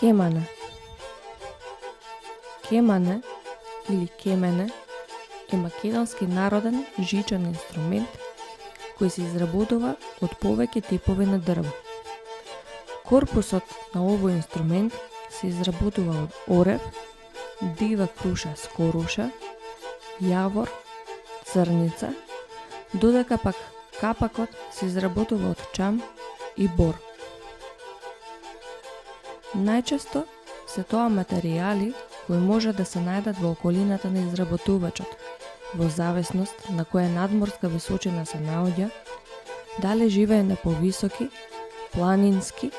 Кемане. Кемане или кемене е македонски народен жичен инструмент кој се изработува од повеќе типови на дрво. Корпусот на овој инструмент се изработува од орев, дива круша скоруша, јавор, црница, додека пак капакот се изработува од чам и бор. Најчесто се тоа материјали кои може да се најдат во околината на изработувачот, во зависност на која надморска височина се наоѓа, дали живее на повисоки, планински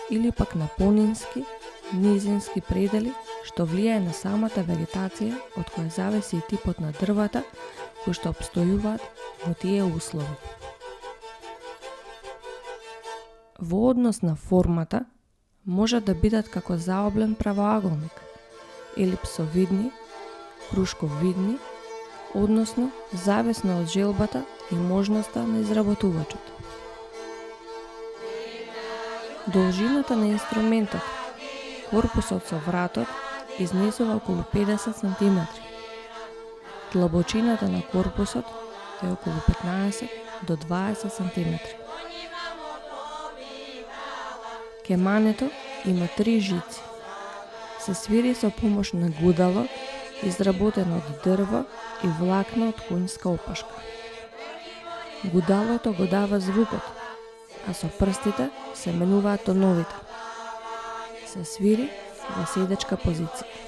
или пак на понински, низински предели, што влијае на самата вегетација од која зависи и типот на дрвата кои што обстојуваат во тие услови. Во однос на формата, може да бидат како заоблен правоаголник, елипсовидни, крушковидни, односно зависно од желбата и можноста на изработувачот. Должината на инструментот, корпусот со вратот, изнесува околу 50 см. Длабочината на корпусот е околу 15 до 20 см. Кемането има 3 жици. Се свири со помош на гудало, изработено од дрво и влакна од конјска опашка. Гудалото го дава звукот, а со прстите се менуваат тоновите. Се свири во седечка позиција.